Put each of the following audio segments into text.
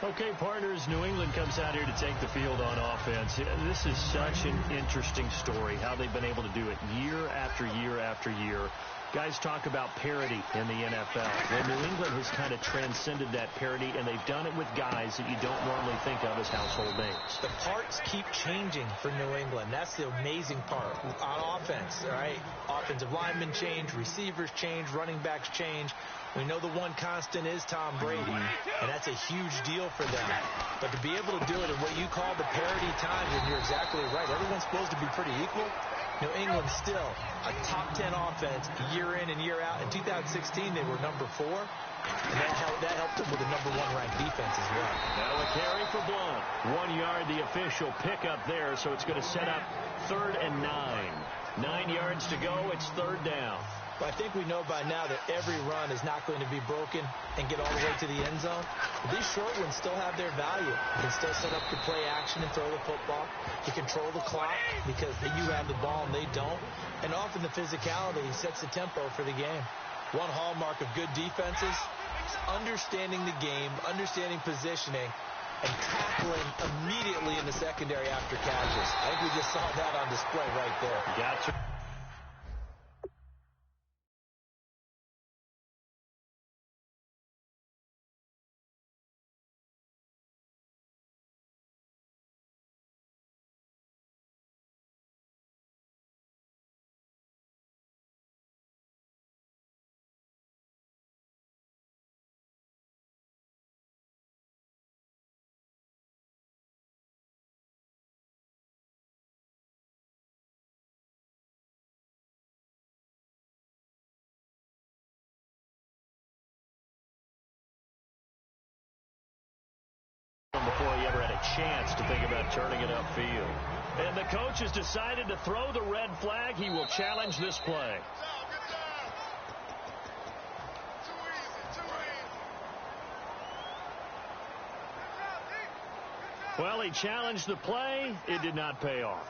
Okay, partners, New England comes out here to take the field on offense. This is such an interesting story, how they've been able to do it year after year after year. Guys talk about parity in the NFL. Well, New England has kind of transcended that parity, and they've done it with guys that you don't normally think of as household names. The parts keep changing for New England. That's the amazing part. On offense, all right? Offensive linemen change, receivers change, running backs change. We know the one constant is Tom Brady, and that's a huge deal for them. But to be able to do it in what you call the parity times, and you're exactly right, everyone's supposed to be pretty equal. New England still a top 10 offense year in and year out. In 2016, they were number 4, and that helped them with a number 1 ranked defense as well. Now a carry for Blunt. 1 yard, the official pickup there, so it's going to set up 3rd and 9. 9 yards to go. It's 3rd down. But I think we know by now that every run is not going to be broken and get all the way to the end zone. But these short ones still have their value. You can still set up to play action and throw the football. You control the clock because you have the ball and they don't. And often the physicality sets the tempo for the game. One hallmark of good defenses is understanding the game, understanding positioning, and tackling immediately in the secondary after catches. I think we just saw that on display right there. Gotcha. Before he ever had a chance to think about turning it upfield. And the coach has decided to throw the red flag. He will challenge this play. Well, he challenged the play. It did not pay off.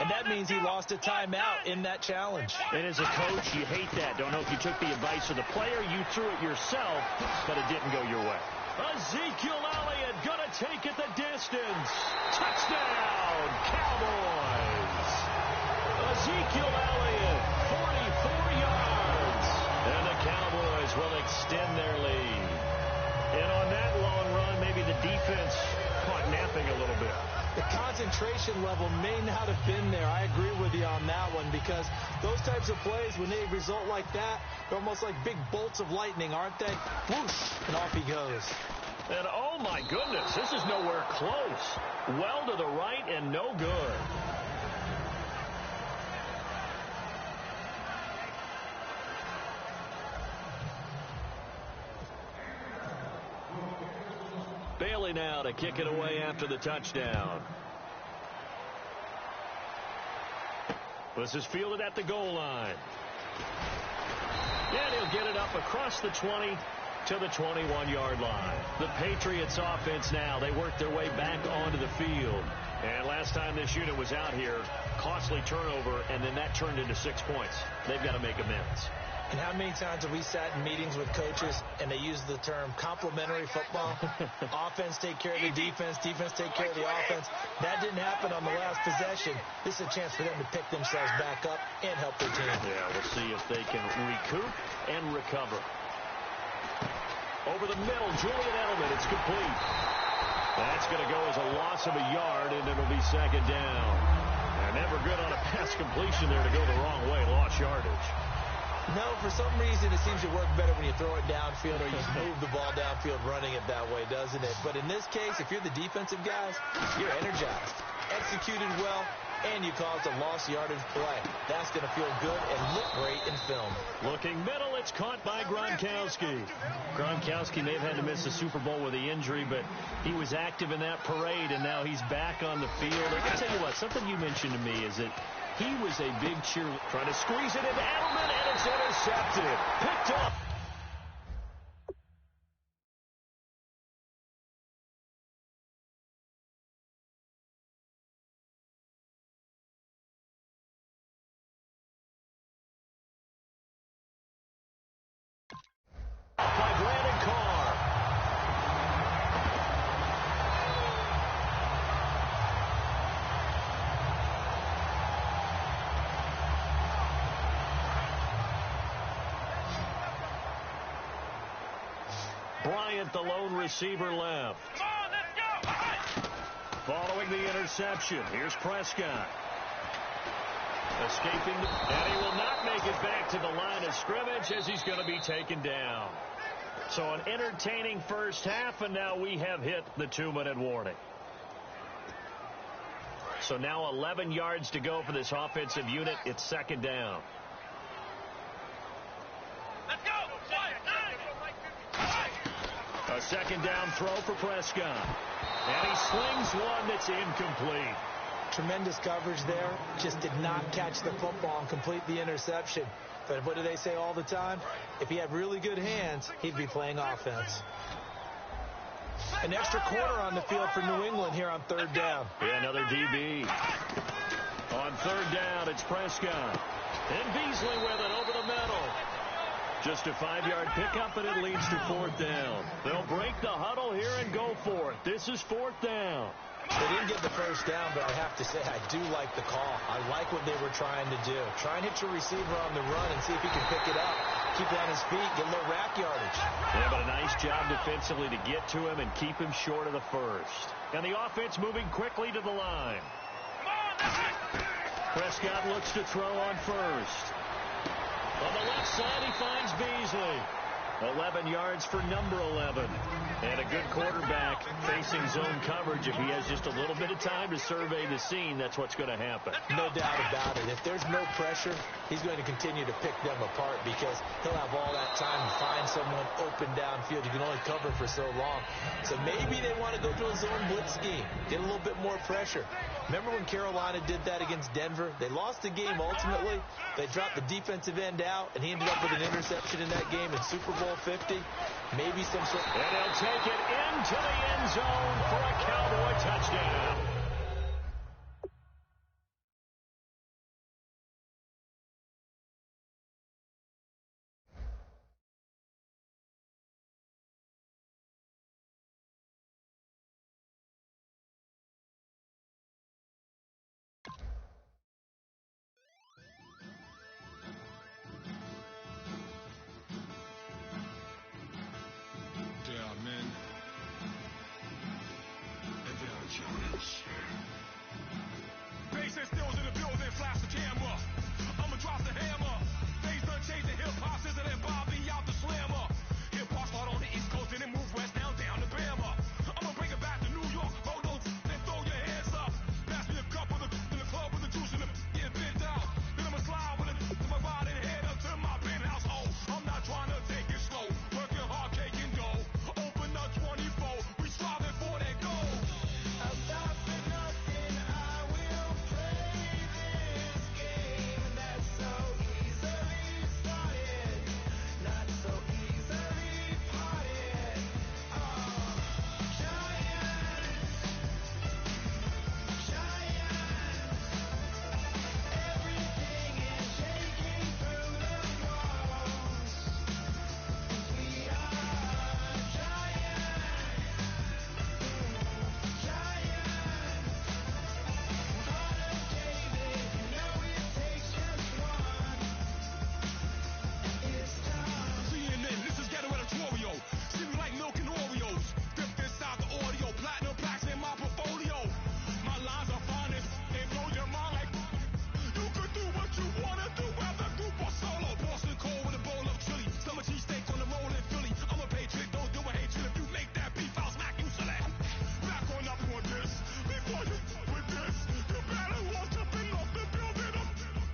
And that means he lost a timeout in that challenge. And as a coach, you hate that. Don't know if you took the advice of the player. You threw it yourself, but it didn't go your way. Ezekiel Elliott going to take it the distance. Touchdown, Cowboys. Ezekiel Elliott, 44 yards. And the Cowboys will extend their lead. And on that long run, maybe the defense caught napping a little bit. The concentration level may not have been there. I agree with you on that one because those types of plays, when they result like that, they're almost like big bolts of lightning, aren't they? Whoosh, and off he goes. And oh my goodness, this is nowhere close. Well to the right and no good. Bailey now to kick it away after the touchdown. This is fielded at the goal line. And he'll get it up across the 20 to the 21-yard line. The Patriots offense now, they work their way back onto the field. And last time this unit was out here, costly turnover, and then that turned into 6 points. They've got to make amends. And how many times have we sat in meetings with coaches and they use the term complementary football? Offense take care of the defense, defense take care of the offense. That didn't happen on the last possession. This is a chance for them to pick themselves back up and help their team. Yeah, we'll see if they can recoup and recover. Over the middle, Julian Edelman, it's complete. That's going to go as a loss of a yard, and it'll be 2nd down. They're never good on a pass completion there to go the wrong way, lost yardage. No, for some reason it seems to work better when you throw it downfield or you move the ball downfield running it that way, doesn't it? But in this case, if you're the defensive guys, you're energized, executed well, and you caused a lost yardage play. That's going to feel good and look great in film. Looking middle, it's caught by Gronkowski. Gronkowski may have had to miss the Super Bowl with the injury, but he was active in that parade, and now he's back on the field. And I'll tell you what, something you mentioned to me is that he was a big cheerleader. Trying to squeeze it into Edelman, and it's intercepted. Picked up. By Brandon Carr. Bryant, the lone receiver left. Come on, let's go. Following the interception, here's Prescott. Escaping, and he will not make it back to the line of scrimmage as he's going to be taken down. So an entertaining first half, and now we have hit the 2-minute warning. So now 11 yards to go for this offensive unit. It's second down. Let's go. A second down throw for Prescott. And he slings one that's incomplete. Tremendous coverage there. Just did not catch the football and complete the interception. But what do they say all the time? If he had really good hands, he'd be playing offense. An extra quarter on the field for New England here on third down. Yeah, another DB. On third down, it's Prescott. And Beasley with it over the middle. Just a 5-yard pickup, and it leads to fourth down. They'll break the huddle here and go for it. This is fourth down. They didn't get the first down, but I have to say I do like the call. I like what they were trying to do. Try and hit your receiver on the run and see if he can pick it up. Keep it on his feet, get a little rack yardage. Yeah, but a nice job defensively to get to him and keep him short of the first. And the offense moving quickly to the line. Prescott looks to throw on first. On the left side, he finds Beasley. 11 yards for number 11. And a good quarterback facing zone coverage. If he has just a little bit of time to survey the scene, that's what's going to happen. No doubt about it. If there's no pressure, he's going to continue to pick them apart because he'll have all that time to find someone open downfield. You can only cover for so long. So maybe they want to go to a zone blitz scheme, get a little bit more pressure. Remember when Carolina did that against Denver? They lost the game ultimately. They dropped the defensive end out, and he ended up with an interception in that game in Super Bowl 50. Maybe some sort. And he'll take it into the end zone for a Cowboy touchdown. Bases stills in the building, flash the camera. I'ma drop the hammer. Things done changed in hip-hop, scissor and Bobby out the slammer. Hip-hop start on the East Coast and then move west down to Bama. I'ma bring it back to New York, hold those and throw your hands up. Pass me a cup of the in the club with the juice in the get bent out. Then I'ma slide with it to my ride and head up to my penthouse. Oh, I'm not trying to take it slow, working hard, cake and dough. Open up 24, we striving for that goal. I'll stop for nothing, I will play this game that's so easily started, not so easily parted. Giants, everything is shaking through the walls. We are giants. Heart of David, you know it takes just one. It's time. CNN, this is Ghetto Editorial. See me like milk and Oreos. Dipped inside the audio, platinum plaques in my portfolio. My lines are finest, they blow your mind like you could do what you wanna do, whether group or solo. Boston cold with a bowl of chili, summer cheesesteak on the roll in Philly. I'm a patriot, don't do a hatred. If you make that beef, I'll smack you silly. Back on up on this, before you with this, you better walk up and off the building up.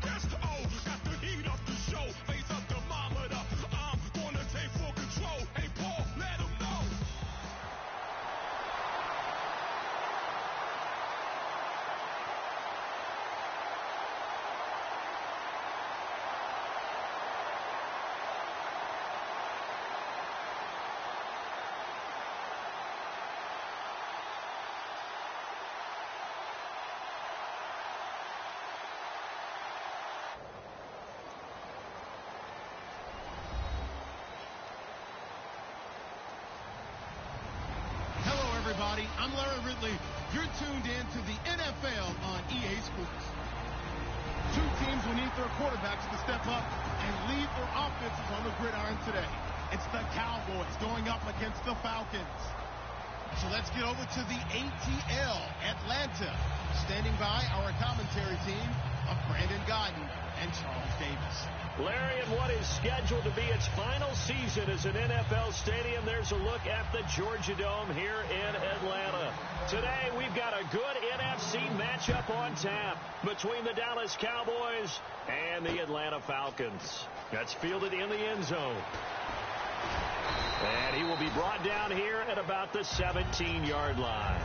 Best oh, got the heat of the show, face up the thermometer. I'm gonna take full control. Hey Paul, let him know. Hello, everybody. I'm Larry Ridley. You're tuned in to the NFL on EA Sports. Two teams will need their quarterbacks to step up and lead their offenses on the gridiron today. It's the Cowboys going up against the Falcons. So let's get over to the ATL, Atlanta. Standing by our commentary team of Brandon Godden and Charles Davis. Larry, in what is scheduled to be its final season as an NFL stadium, there's a look at the Georgia Dome here in Atlanta. Today, we've got a good NFC matchup on tap between the Dallas Cowboys and the Atlanta Falcons. That's fielded in the end zone. And he will be brought down here at about the 17-yard line.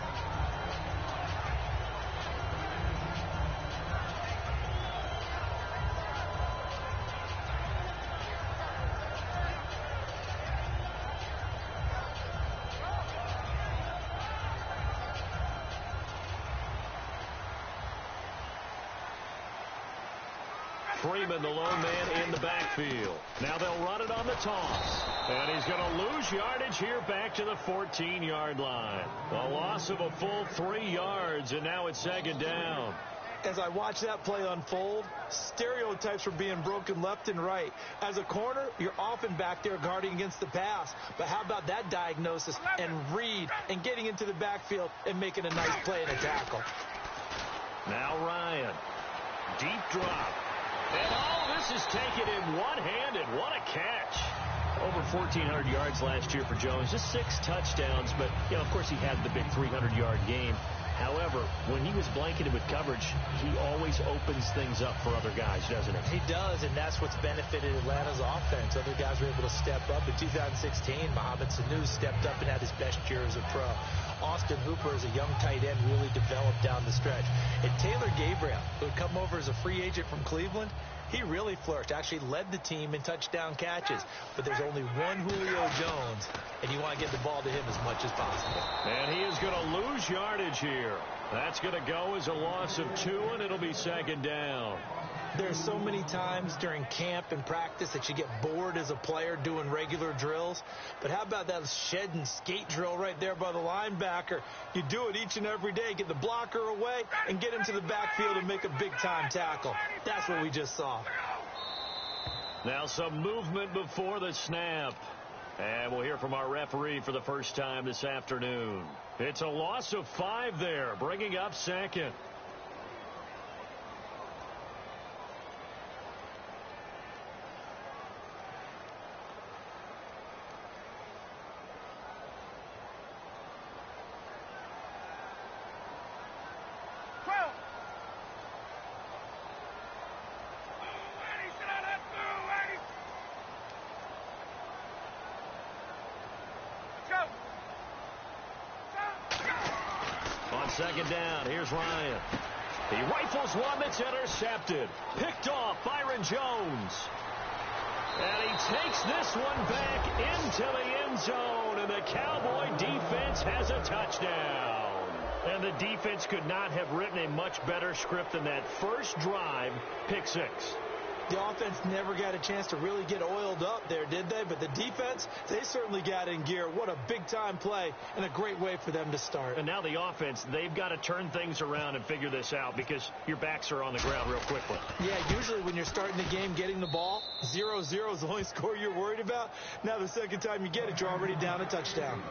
Freeman, the lone man in the backfield. Now they'll run it on the toss. And he's going to lose yardage here back to the 14-yard line. A loss of a full 3 yards, and now it's second down. As I watch that play unfold, stereotypes were being broken left and right. As a corner, you're often back there guarding against the pass. But how about that diagnosis and read and getting into the backfield and making a nice play and a tackle? Now Ryan. Deep drop. And all of this is taken in one-handed. What a catch. Over 1,400 yards last year for Jones. Just 6 touchdowns. But, you know, of course, he had the big 300-yard game. However, when he was blanketed with coverage, he always opens things up for other guys, doesn't he? He does, and that's what's benefited Atlanta's offense. Other guys were able to step up. In 2016, Mohamed Sanu stepped up and had his best year as a pro. Austin Hooper, as a young tight end, really developed down the stretch. And Taylor Gabriel, who had come over as a free agent from Cleveland, he really flourished, actually led the team in touchdown catches. But there's only one Julio Jones, and you want to get the ball to him as much as possible. And he is going to lose yardage here. That's going to go as a loss of 2, and it'll be second down. There's so many times during camp and practice that you get bored as a player doing regular drills. But how about that shed and skate drill right there by the linebacker? You do it each and every day. Get the blocker away and get him to the backfield and make a big-time tackle. That's what we just saw. Now some movement before the snap. And we'll hear from our referee for the first time this afternoon. It's a loss of 5 there, bringing up second. Second down. Here's Ryan. He rifles one that's intercepted. Picked off Byron Jones. And he takes this one back into the end zone. And the Cowboy defense has a touchdown. And the defense could not have written a much better script than that first drive, pick 6. The offense never got a chance to really get oiled up there, did they? But the defense, they certainly got in gear. What a big-time play and a great way for them to start. And now the offense, they've got to turn things around and figure this out because your backs are on the ground real quickly. Yeah, usually when you're starting the game, getting the ball, 0-0 is the only score you're worried about. Now the second time you get it, you're already down a touchdown.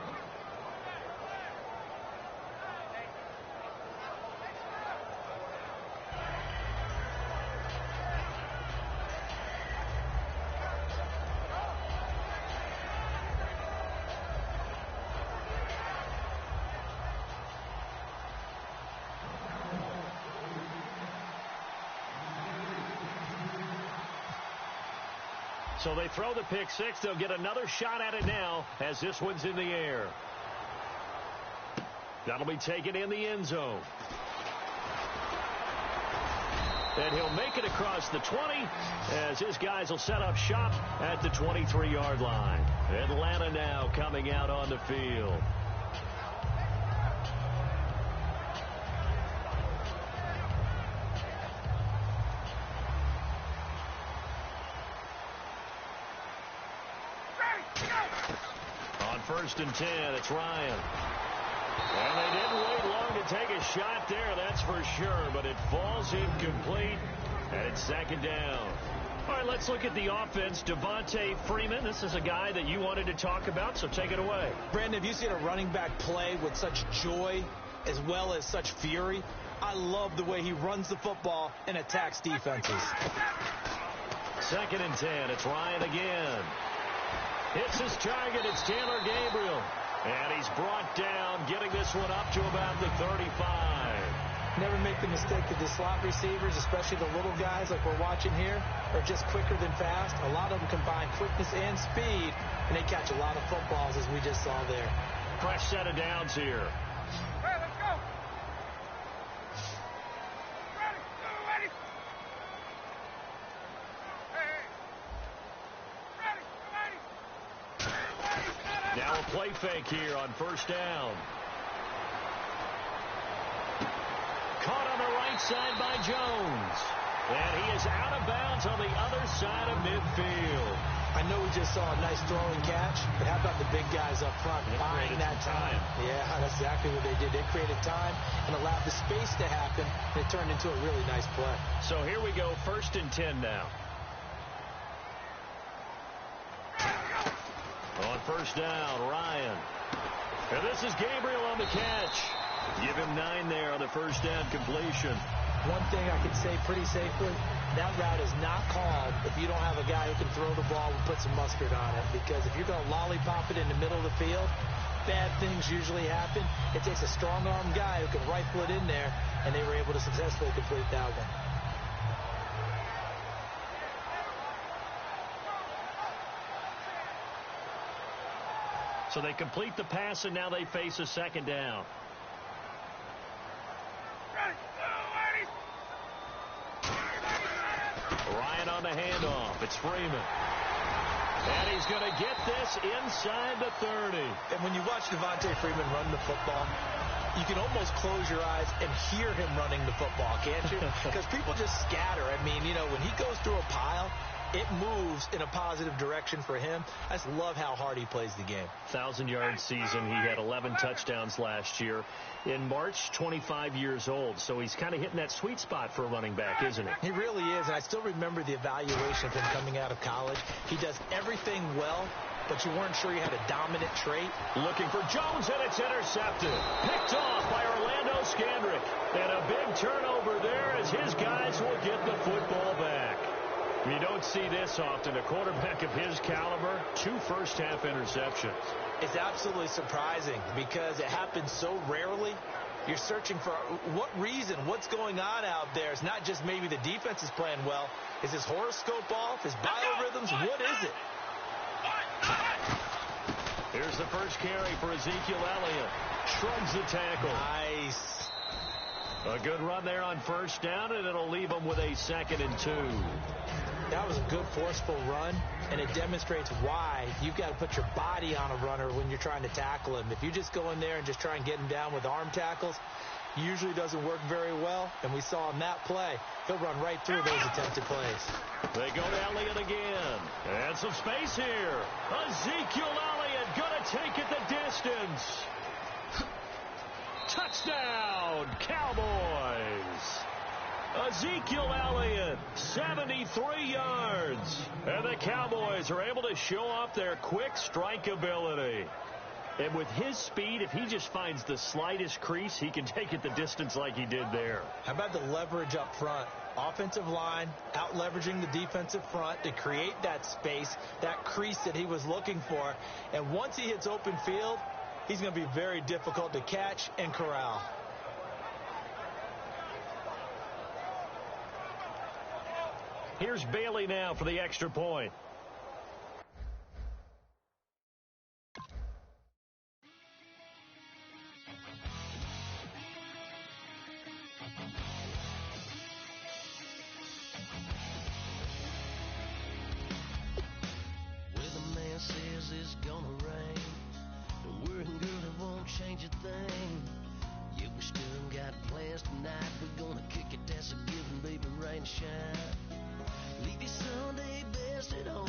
So they throw the pick 6. They'll get another shot at it now as this one's in the air. That'll be taken in the end zone. And he'll make it across the 20 as his guys will set up shop at the 23-yard line. Atlanta now coming out on the field. On 1st and 10, it's Ryan. And they didn't wait long to take a shot there, that's for sure, but it falls incomplete. And it's second down. All right, let's look at the offense. Devontae Freeman, this is a guy that you wanted to talk about, so take it away. Brandon, have you seen a running back play with such joy as well as such fury? I love the way he runs the football and attacks defenses. Second and 10. It's Ryan again. Hits his target. It's Taylor Gabriel. And he's brought down, getting this one up to about the 35. Never make the mistake that the slot receivers, especially the little guys like we're watching here, are just quicker than fast. A lot of them combine quickness and speed, and they catch a lot of footballs, as we just saw there. Fresh set of downs here. Hey, let's go. Ready. Ready. Now a play fake here on first down. Caught on the right side by Jones. And he is out of bounds on the other side of midfield. I know we just saw a nice throwing catch, but how about the big guys up front buying that time? Yeah, that's exactly what they did. They created time and allowed the space to happen, and it turned into a really nice play. So here we go, first and 10 now. On first down, Ryan. And this is Gabriel on the catch. Give him 9 there on the first down completion. One thing I can say pretty safely, that route is not called if you don't have a guy who can throw the ball and put some mustard on it. Because if you're going to lollipop it in the middle of the field, bad things usually happen. It takes a strong-arm guy who can rifle it in there, and they were able to successfully complete that one. So they complete the pass, and now they face a second down. Ryan on the handoff. It's Freeman. And he's going to get this inside the 30. And when you watch Devontae Freeman run the football, you can almost close your eyes and hear him running the football, can't you? Because people just scatter. I mean, you know, when he goes through a pile, it moves in a positive direction for him. I just love how hard he plays the game. 1,000-yard season. He had 11 touchdowns last year. In March, 25 years old. So he's kind of hitting that sweet spot for a running back, isn't he? He really is. And I still remember the evaluation of him coming out of college. He does everything well, but you weren't sure he had a dominant trait. Looking for Jones, and it's intercepted. Picked off by Orlando Scandrick. And a big turnover there as his guys will get the football back. You don't see this often. A quarterback of his caliber, 2 first-half interceptions. It's absolutely surprising because it happens so rarely. You're searching for what reason, what's going on out there. It's not just maybe the defense is playing well. Is his horoscope off? His biorhythms? What is it? Here's the first carry for Ezekiel Elliott. Shrugs the tackle. Nice. A good run there on first down, and it'll leave him with a 2nd and 2. That was a good, forceful run, and it demonstrates why you've got to put your body on a runner when you're trying to tackle him. If you just go in there and just try and get him down with arm tackles, usually doesn't work very well, and we saw in that play, he'll run right through those attempted plays. They go to Elliott again. And some space here. Ezekiel Elliott going to take it the distance. Touchdown, Cowboys. Ezekiel Elliott, 73 yards. And the Cowboys are able to show off their quick strike ability. And with his speed, if he just finds the slightest crease, he can take it the distance like he did there. How about the leverage up front? Offensive line out leveraging the defensive front to create that space, that crease that he was looking for. And once he hits open field, he's going to be very difficult to catch and corral. Here's Bailey now for the extra point. Weatherman says it's gonna rain. The worrying girl, it won't change a thing. Yeah, we still got plans tonight. We're gonna kick it, that's a given, baby, rain and shine. Leave your Sunday best at home.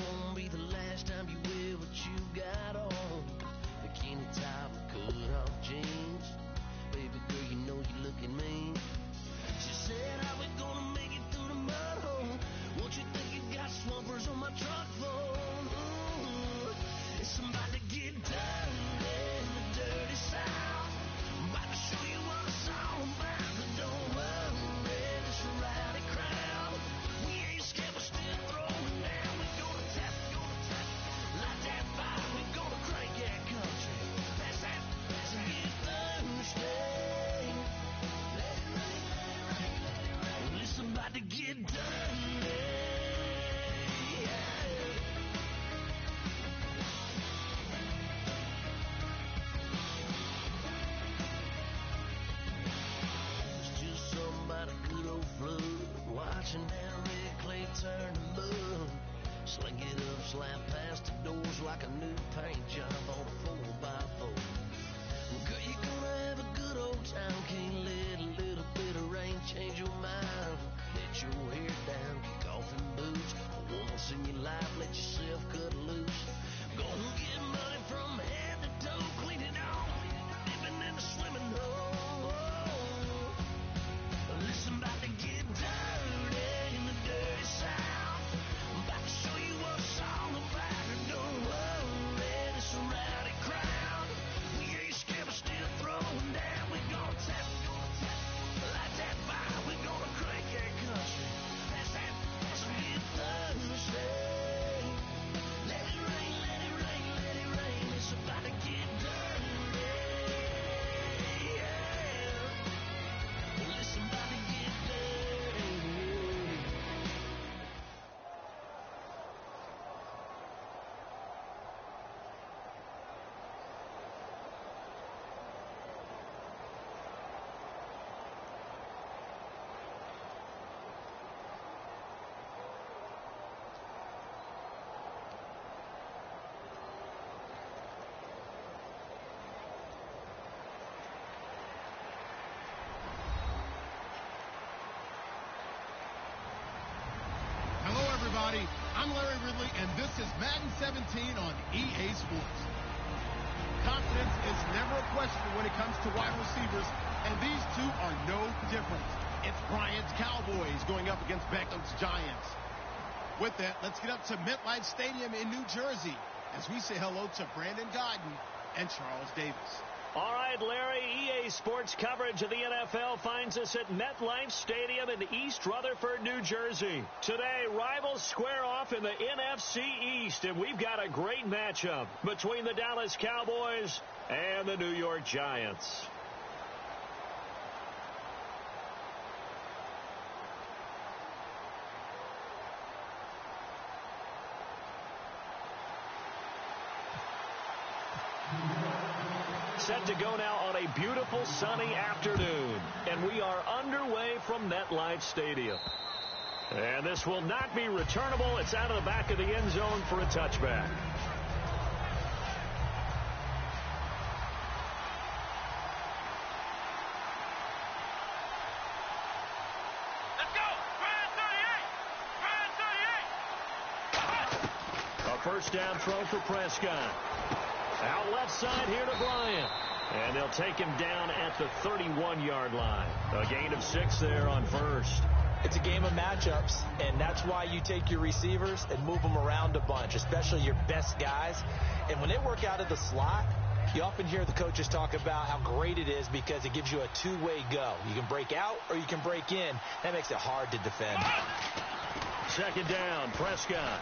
is Madden 17 on EA Sports. Confidence is never a question when it comes to wide receivers, and these two are no different. It's Bryant's Cowboys going up against Beckham's Giants. With that, let's get up to MetLife Stadium in New Jersey as we say hello to Brandon Gaudin and Charles Davis. All right, Larry, EA Sports coverage of the NFL finds us at MetLife Stadium in East Rutherford, New Jersey. Today, rivals square off in the NFC East, and we've got a great matchup between the Dallas Cowboys and the New York Giants. Set to go now on a beautiful sunny afternoon, and we are underway from MetLife Stadium. And this will not be returnable. It's out of the back of the end zone for a touchback. Let's go! Brand 38! A first down throw for Prescott. Out left side here to Bryant. And they'll take him down at the 31-yard line. A gain of 6 there on first. It's a game of matchups, and that's why you take your receivers and move them around a bunch, especially your best guys. And when they work out of the slot, you often hear the coaches talk about how great it is because it gives you a two-way go. You can break out or you can break in. That makes it hard to defend. Second down, Prescott.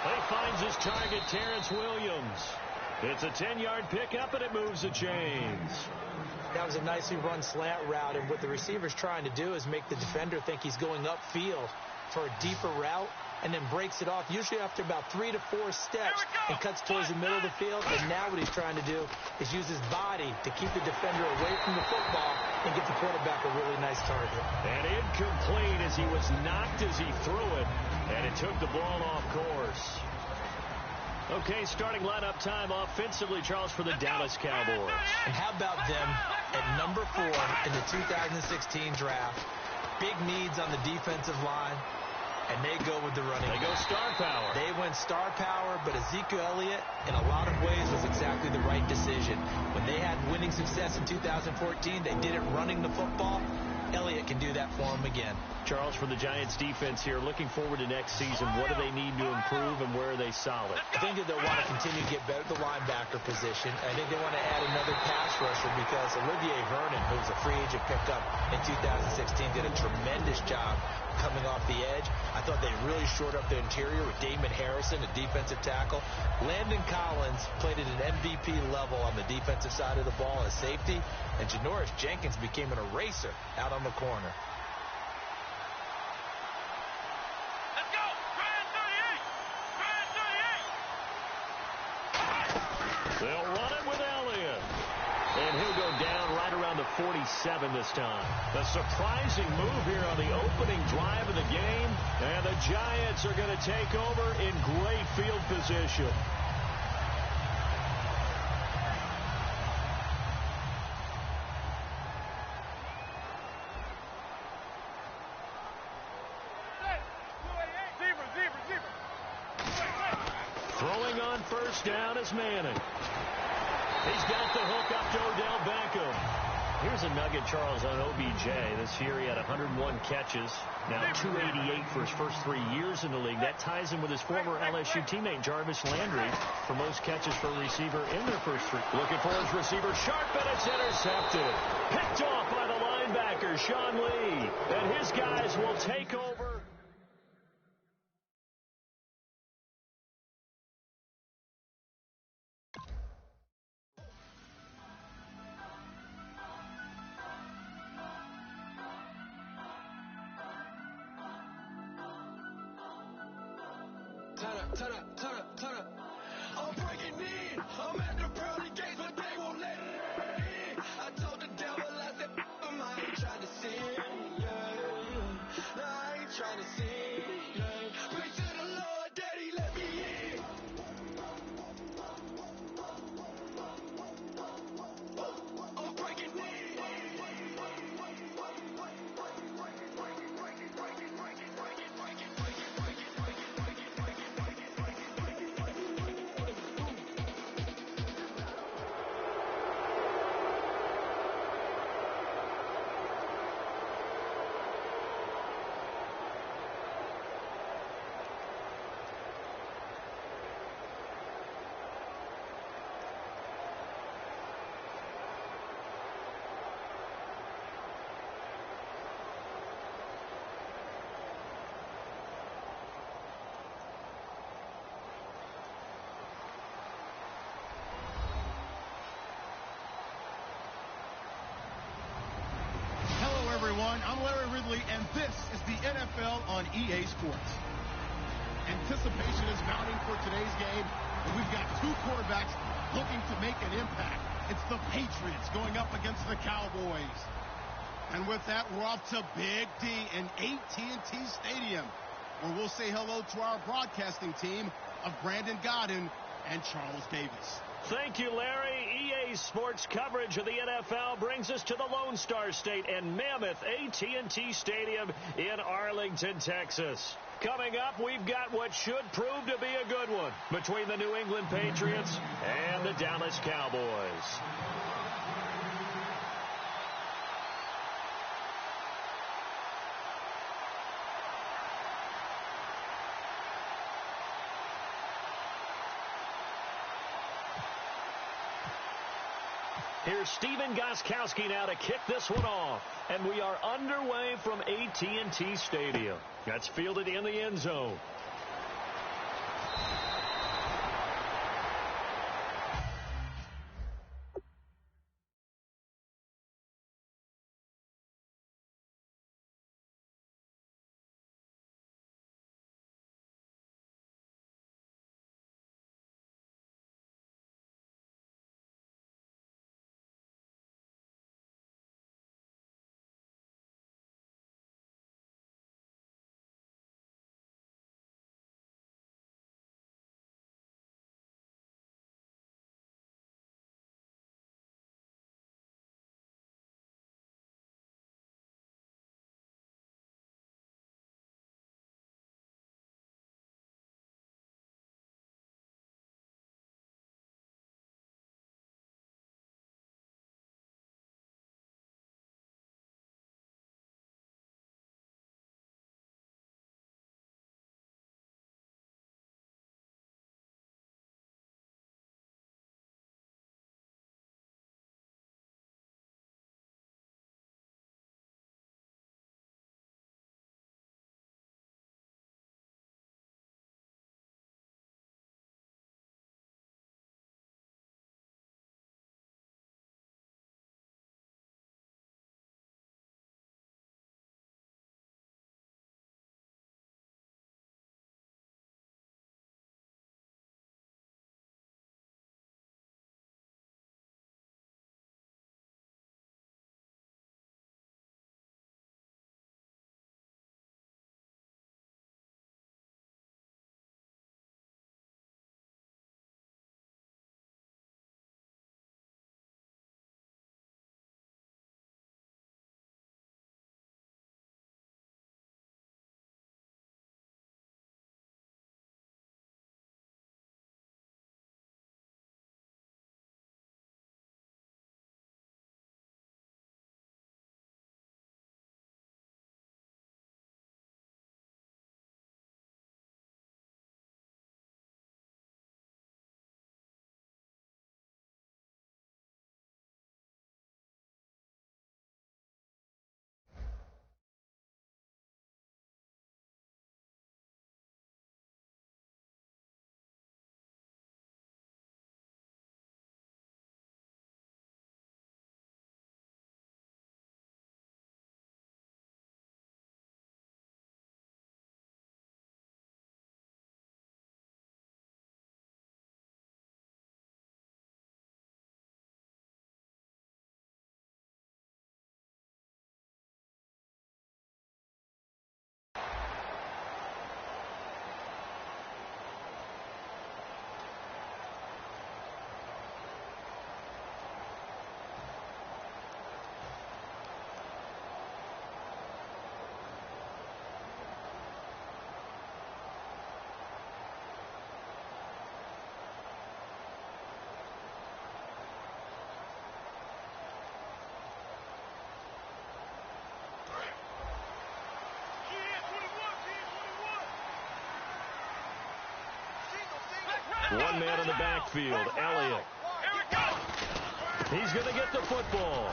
He finds his target, Terrence Williams. It's a 10-yard pickup, and it moves the chains. That was a nicely run slant route, and what the receiver's trying to do is make the defender think he's going upfield for a deeper route, and then breaks it off, usually after about 3 to 4 steps, and cuts towards the middle of the field. And now what he's trying to do is use his body to keep the defender away from the football and get the quarterback a really nice target. And incomplete as he was knocked as he threw it, and it took the ball off course. Okay, starting lineup time offensively, Charles, for the Dallas Cowboys. And how about them at number 4 in the 2016 draft? Big needs on the defensive line, and they go with the running back. They go star power. They went star power, but Ezekiel Elliott, in a lot of ways, was exactly the right decision. When they had winning success in 2014, they did it running the football. Elliott can do that for him again. Charles, for the Giants defense here, looking forward to next season, what do they need to improve and where are they solid? I think that they'll want to continue to get better at the linebacker position. I think they want to add another pass rusher because Olivier Vernon, who was a free agent pickup in 2016, did a tremendous job coming off the edge. I thought they really shored up the interior with Damon Harrison, a defensive tackle. Landon Collins played at an MVP level on the defensive side of the ball as safety, and Janoris Jenkins became an eraser out on the corner. Let's go! Brand 38! Brand 38! They'll run it with Elliott. And he'll go down right around the 47 this time. A surprising move here on the opening drive of the game. And the Giants are going to take over in great field position. Throwing on first down is Manning. He's got the hook up to Odell Beckham. Here's a nugget, Charles, on OBJ. This year he had 101 catches. Now 288 for his first 3 years in the league. That ties him with his former LSU teammate Jarvis Landry for most catches for a receiver in their first 3. Looking for his receiver, sharp, and it's intercepted. Picked off by the linebacker, Sean Lee. And his guys will take over. Turn up. I'm breaking in. I'm at the pearly gates, but they won't let me in. I told the devil, I said, I ain't trying to sin. Yeah. I ain't trying to sin. Yeah. Pray to the Lord, Daddy, let me in. I'm breaking in. everyone. I'm Larry Ridley, and this is the NFL on EA Sports. Anticipation is mounting for today's game. We've got two quarterbacks looking to make an impact. It's the Patriots going up against the Cowboys. And with that, we're off to Big D in AT&T Stadium, where we'll say hello to our broadcasting team of Brandon Godden and Charles Davis. Thank you, Larry. EA Sports coverage of the NFL brings us to the Lone Star State and mammoth AT&T Stadium in Arlington, Texas. Coming up, we've got what should prove to be a good one between the New England Patriots and the Dallas Cowboys. Here's Steven Gostkowski now to kick this one off. And we are underway from AT&T Stadium. That's fielded in the end zone. One man in the backfield, Elliott. He's going to get the football.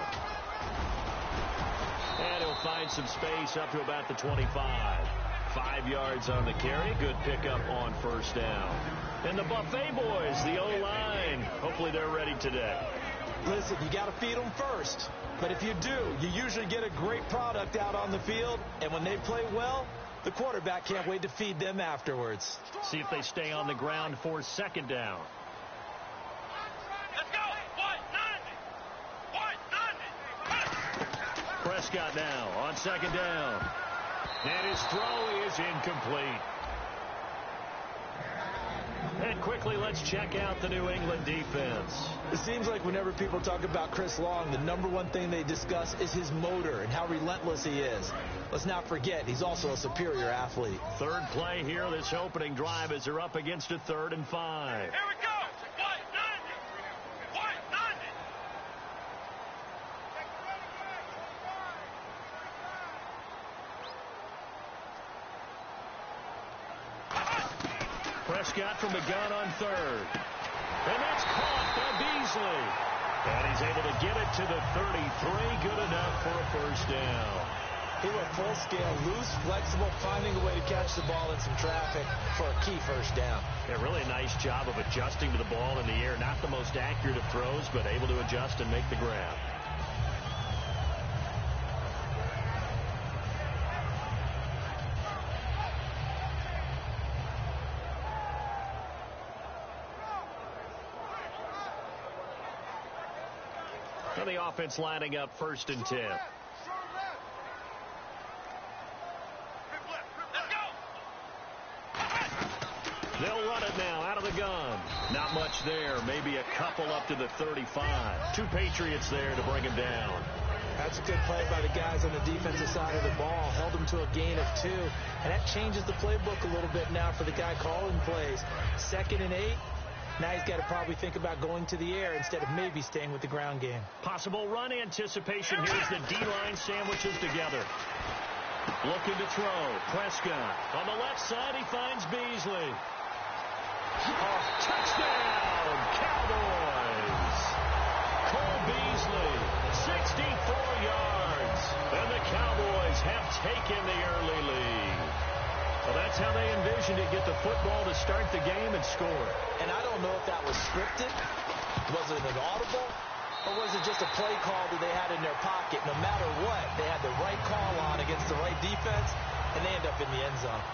And he'll find some space up to about the 25. 5 yards on the carry. Good pickup on first down. And the Buffet boys, the O-line. Hopefully they're ready today. Listen, you got to feed them first. But if you do, you usually get a great product out on the field. And when they play well, the quarterback can't wait to feed them afterwards. See if they stay on the ground for second down. Let's go. 190. Prescott now on second down. And his throw is incomplete. And quickly, let's check out the New England defense. It seems like whenever people talk about Chris Long, the number one thing they discuss is his motor and how relentless he is. Let's not forget, he's also a superior athlete. Third play here, this opening drive, as they're up against a 3rd and 5. Here we go. 190. 190. Prescott from the gun on 3rd. And that's caught by Beasley. And he's able to get it to the 33. Good enough for a first down. He went full scale, loose, flexible, finding a way to catch the ball in some traffic for a key first down. Yeah, really a nice job of adjusting to the ball in the air. Not the most accurate of throws, but able to adjust and make the grab. And the offense lining up 1st and 10. They'll run it now out of the gun. Not much there. Maybe a couple up to the 35. 2 Patriots there to bring him down. That's a good play by the guys on the defensive side of the ball. Held them to a gain of 2. And that changes the playbook a little bit now for the guy calling plays. 2nd and 8. Now he's got to probably think about going to the air instead of maybe staying with the ground game. Possible run anticipation here as the D-line sandwiches together. Looking to throw. Prescott. On the left side, he finds Beasley. Oh, touchdown, Cowboys. Cole Beasley, 64 yards. And the Cowboys have taken the early lead. Well, that's how they envisioned it. Get the football to start the game and score. And I don't know if that was scripted. Was it an audible? Or was it just a play call that they had in their pocket? No matter what, they had the right call on against the right defense, and they end up in the end zone.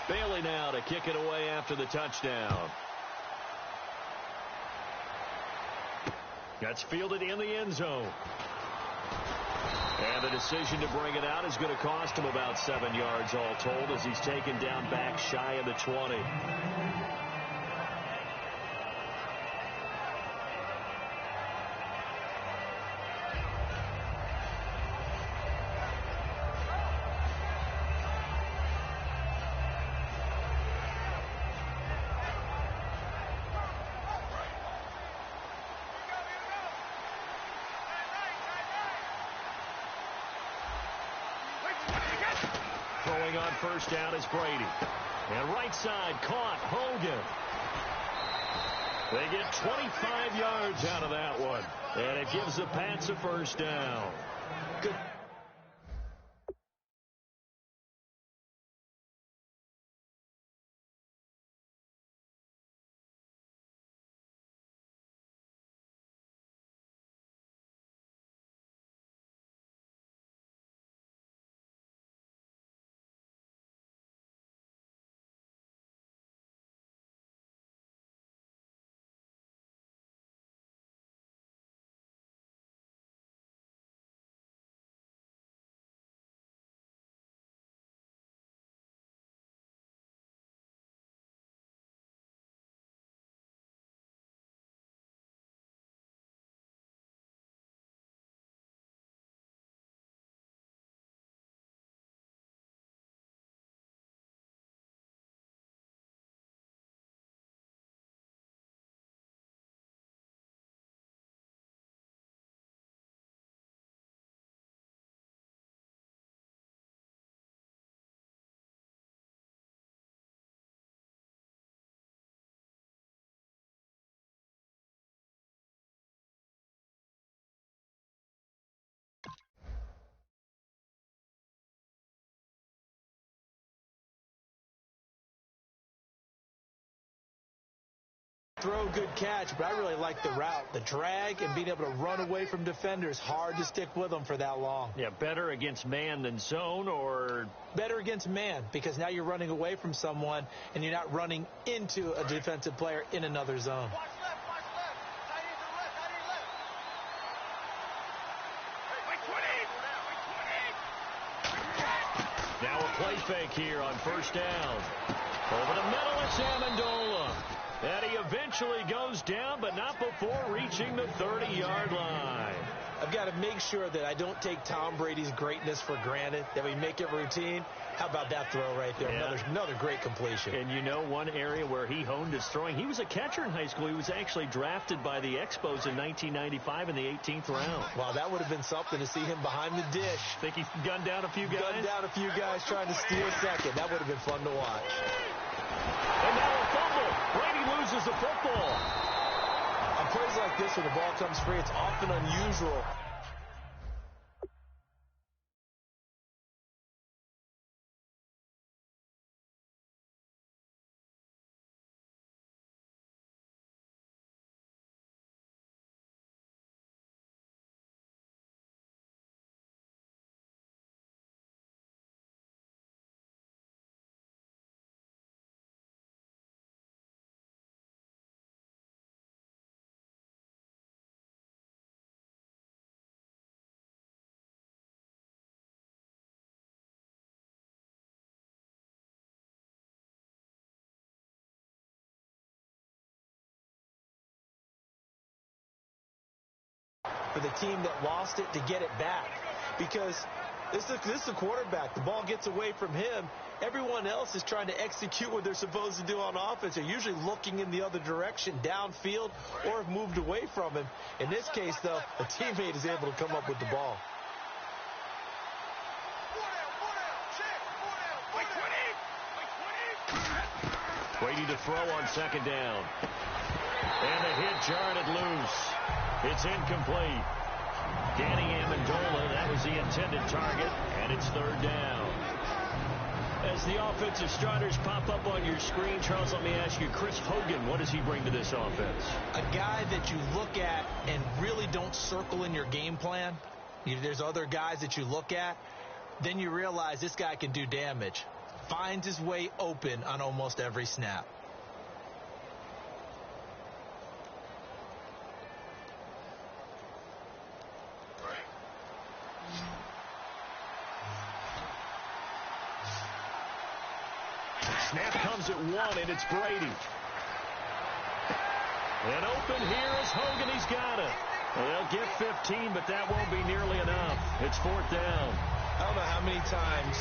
Bailey now to kick it away after the touchdown. That's fielded in the end zone. And the decision to bring it out is going to cost him about 7 yards all told as he's taken down back shy of the 20. Throwing on first down is Brady. And right side caught Hogan. They get 25 yards out of that one. And it gives the Pats a first down. Good Throw, good catch, but I really like the route. The drag and being able to run away from defenders, hard to stick with them for that long. Yeah, better against man than zone, or? Better against man, because now you're running away from someone and you're not running into a defensive player in another zone. Watch left, tight end to the left. Wait, 20! Now a play fake here on first down. Over the middle, it's Amendola. And he eventually goes down, but not before reaching the 30-yard line. I've got to make sure that I don't take Tom Brady's greatness for granted, that we make it routine. How about that throw right there? Yeah. Another great completion. And you know one area where he honed his throwing, he was a catcher in high school. He was actually drafted by the Expos in 1995 in the 18th round. Wow, that would have been something to see him behind the dish. Think he gunned down a few guys? Gunned down a few guys trying to steal second. That would have been fun to watch. And now a fumble. Brady loses the football. On plays like this where the ball comes free, it's often unusual. For the team that lost it to get it back, because this is a quarterback. The ball gets away from him. Everyone else is trying to execute what they're supposed to do on offense. They're usually looking in the other direction, downfield, or have moved away from him. In this case, though, a teammate is able to come up with the ball. Brady to throw on second down. And the hit jarred it loose. It's incomplete. Danny Amendola, that was the intended target, and it's third down. As the offensive starters pop up on your screen, Charles, let me ask you, Chris Hogan, what does he bring to this offense? A guy that you look at and really don't circle in your game plan. There's other guys that you look at. Then you realize this guy can do damage. Finds his way open on almost every snap. Snap comes at one, and it's Brady. And open here is Hogan. He's got it. Well, they'll get 15, but that won't be nearly enough. It's fourth down. I don't know how many times,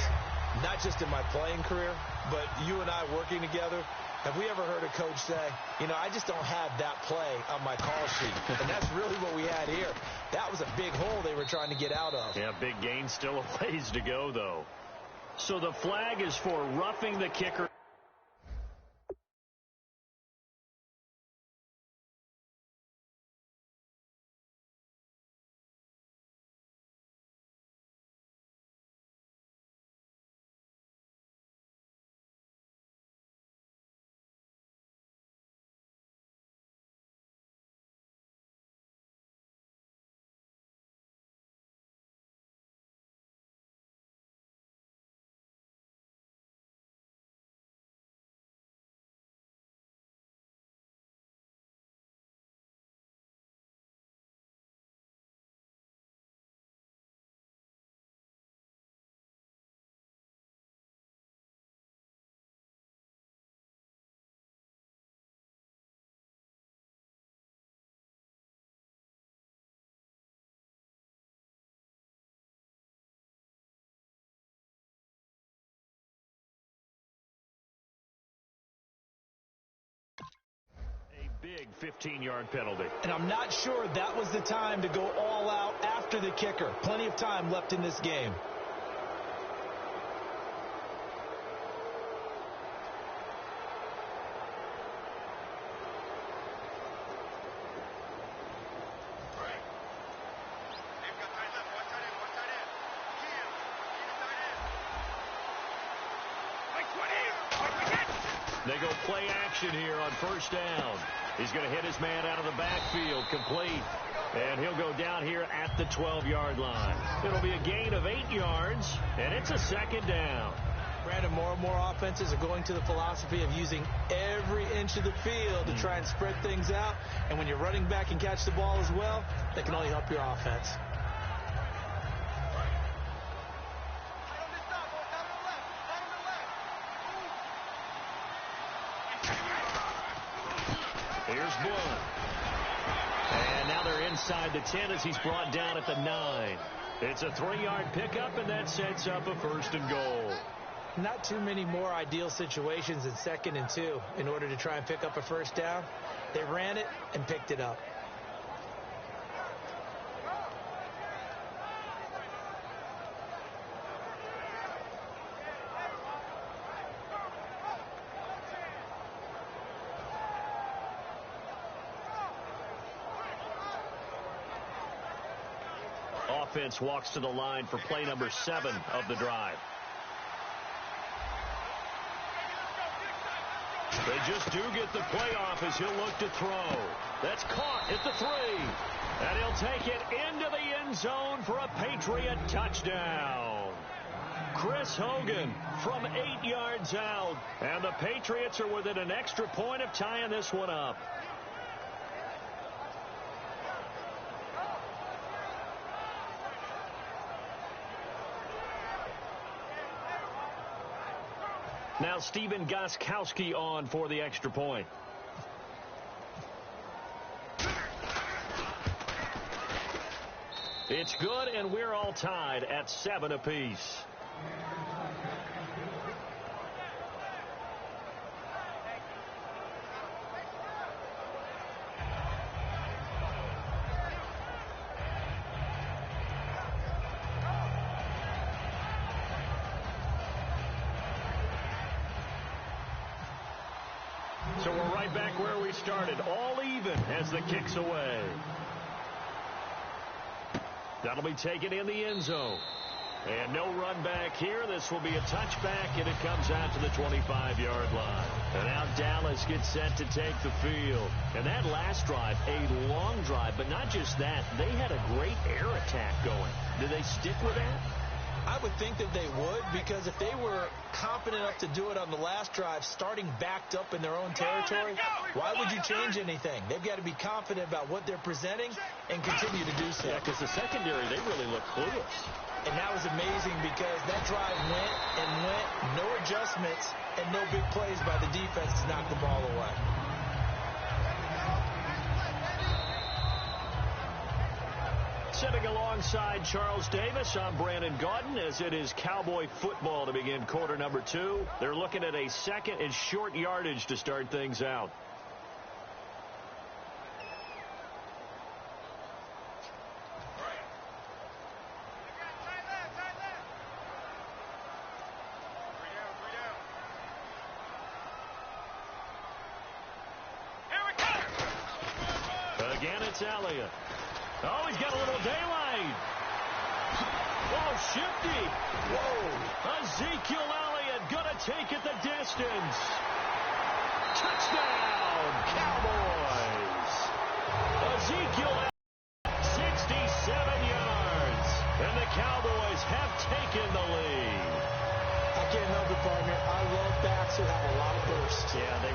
not just in my playing career, but you and I working together, have we ever heard a coach say, I just don't have that play on my call sheet. And that's really what we had here. That was a big hole they were trying to get out of. Yeah, big gain, still a ways to go, though. So the flag is for roughing the kicker. Big 15-yard penalty. And I'm not sure that was the time to go all out after the kicker. Plenty of time left in this game. They go play action here on first down. He's going to hit his man out of the backfield, complete. And he'll go down here at the 12-yard line. It'll be a gain of 8 yards, and it's a second down. Brandon, more and more offenses are going to the philosophy of using every inch of the field to try and spread things out. And when you're running back and catch the ball as well, that can only help your offense. Here's Blunt. And now they're inside the 10 as he's brought down at the 9. It's a 3-yard pickup, and that sets up a first and goal. Not too many more ideal situations in 2nd and 2 in order to try and pick up a first down. They ran it and picked it up. Offense walks to the line for play number 7 of the drive. They just do get the playoff as he'll look to throw. That's caught at the 3. And he'll take it into the end zone for a Patriot touchdown. Chris Hogan from 8 yards out. And the Patriots are within an extra point of tying this one up. Now Steven Gostkowski on for the extra point. It's good, and we're all tied at 7 apiece. So we're right back where we started, all even as the kick's away. That'll be taken in the end zone. And no run back here. This will be a touchback, and it comes out to the 25-yard line. And now Dallas gets set to take the field. And that last drive, a long drive, but not just that. They had a great air attack going. Do they stick with that? I would think that they would, because if they were confident enough to do it on the last drive, starting backed up in their own territory, why would you change anything? They've got to be confident about what they're presenting and continue to do so. Yeah, because the secondary, they really look clueless. And that was amazing because that drive went and went, no adjustments, and no big plays by the defense to knock the ball away. Sitting alongside Charles Davis, I'm Brandon Gaudin, as it is Cowboy football to begin quarter number 2. They're looking at a 2nd and short yardage to start things out. Again, it's Elliott. Oh, he's got a little daylight. Whoa, shifty. Whoa. Ezekiel Elliott going to take it the distance. Touchdown, Cowboys. Ezekiel Elliott, 67 yards. And the Cowboys have taken the lead. I can't help it, partner. I love backs who have a lot of burst. Yeah, they